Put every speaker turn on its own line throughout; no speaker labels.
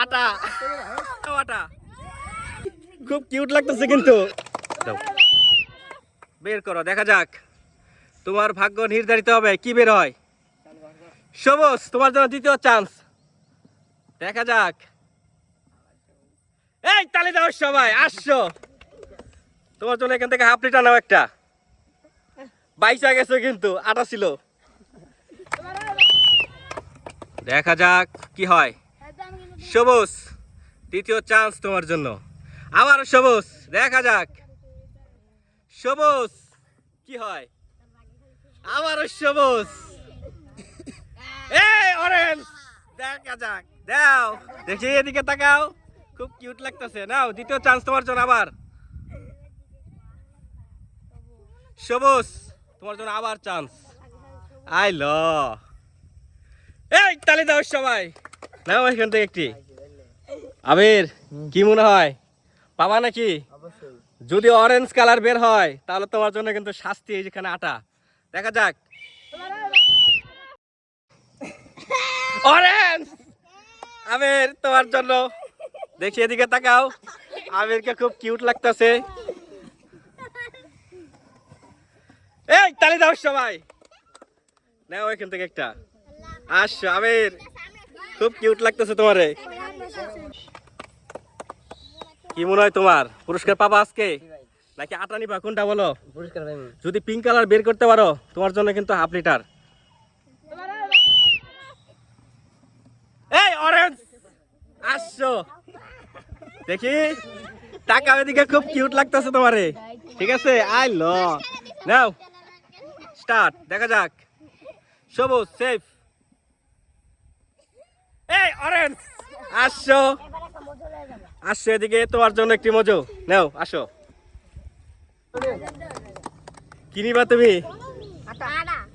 আটা আটা খুব কিউট লাগতেছে কিন্তু বের করো দেখা যাক তোমার ভাগ্য নির্ধারিত হবে কি বের হয় সবুজ তোমার জন্য দ্বিতীয় চান্স দেখা যাক এই তালি দাও সবাই আসছো তোমার জন্য এখান থেকে হাফ লিটার নাও একটা বাইসা গেছে কিন্তু আটা ছিল দেখা যাক কি হয় সবুজ দ্বিতীয় চান্স তোমার জন্য আবার সবুজ দেখা যাক সবুজ কি হয় আবারও সবুজ এই অরেঞ্জ দেখা যাক দাও দেখি এদিকে তাকাও খুব কিউট লাগতেছে নাও দ্বিতীয় চান্স তোমার জন্য আবার সবুজ তোমার জন্য আবার চান্স আইল এই তালি দাও সবাই নাও এখান থেকে একটি আবির কি মনে হয় পাবা নাকি যদি অরেঞ্জ কালার বের হয় তাহলে তোমার জন্য কিন্তু শাস্তি এই যেখানে আটা দেখা যাক অরেঞ্জ আবির তোমার জন্য দেখি এদিকে তাকাও আবিরকে খুব কিউট লাগতেছে এই তালি দাও সবাই নাও এখান থেকে একটা আসো আবির খুব কিউট লাগতেছে তোমারে কি মনে হয় তোমার পুরস্কার পাবা আজকে নাকি আটা নিবা কোনটা বলো যদি পিঙ্ক কালার বের করতে পারো তোমার জন্য কিন্তু হাফ লিটার এই অরেঞ্জ আসছো দেখি টাকা এদিকে খুব কিউট লাগতেছে তোমারে ঠিক আছে আই ল নাও স্টার্ট দেখা যাক সবুজ সেফ এই অরেঞ্জ আসছো আসছো এদিকে তোমার জন্য একটি মজু নাও আসো কি নিবা তুমি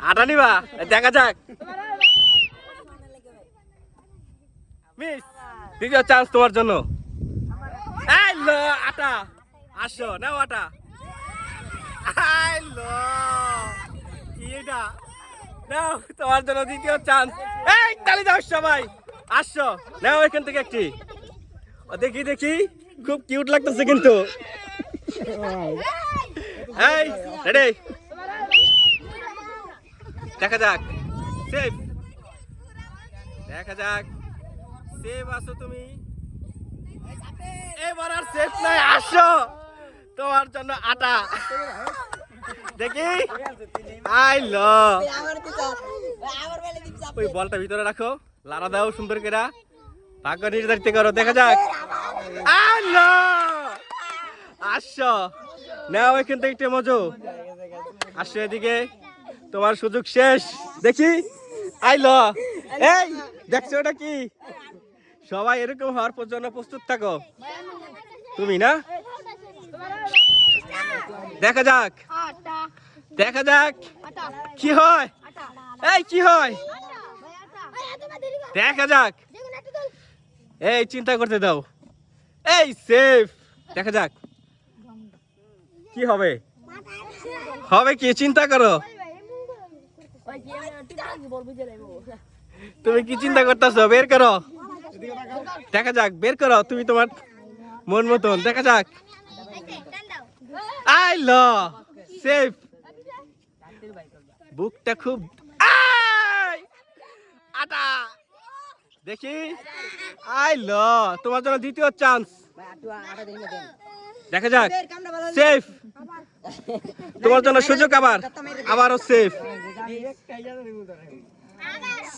আটা নিবা দেখা যাক মিস দ্বিতীয় চান্স তোমার জন্য এই লো আটা আসো নাও আটা আই লো কি এটা নাও তোমার জন্য দ্বিতীয় চান্স এই তালি দাও সবাই আসো নাও এখান থেকে একটি দেখি দেখি খুব কিউট লাগতেছে কিন্তু এই রেডি দেখা যাক সেফ দেখা যাক সেফ আছো তুমি এবার আর সেফ নাই আসো তোমার জন্য আটা দেখি আই ল ওই বলটা ভিতরে রাখো লাড়া দাও সুন্দর করে ভাগ্য নির্ধারিত করো দেখা যাক আসো নাও এখান থেকে একটু মজু আসো এদিকে তোমার সুযোগ শেষ দেখি আইল এই দেখছো ওটা কি সবাই এরকম হওয়ার জন্য প্রস্তুত থাকো তুমি না দেখা যাক দেখা যাক কি হয় এই কি হয় দেখা যাক এই চিন্তা করতে দাও এই সেফ দেখা যাক কি হবে হবে কি চিন্তা করো তুমি কি চিন্তা করতেছো বের করো দেখা যাক বের করো তুমি তোমার মন মতন দেখা যাক আই ল সেফ বুকটা খুব আটা দেখি আই ল তোমার জন্য দ্বিতীয় চান্স দেখা যাক সেফ তোমার জন্য সুযোগ আবারও সেফ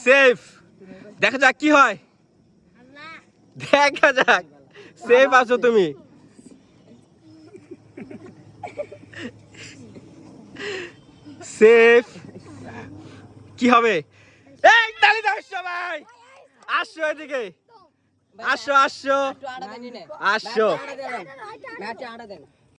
সেফ দেখা যাক কি হয় দেখা যাক সেফ আছো তুমি সেফ কি হবে এই তালি দাও সবাই আসো এদিকে আসো আসো আসো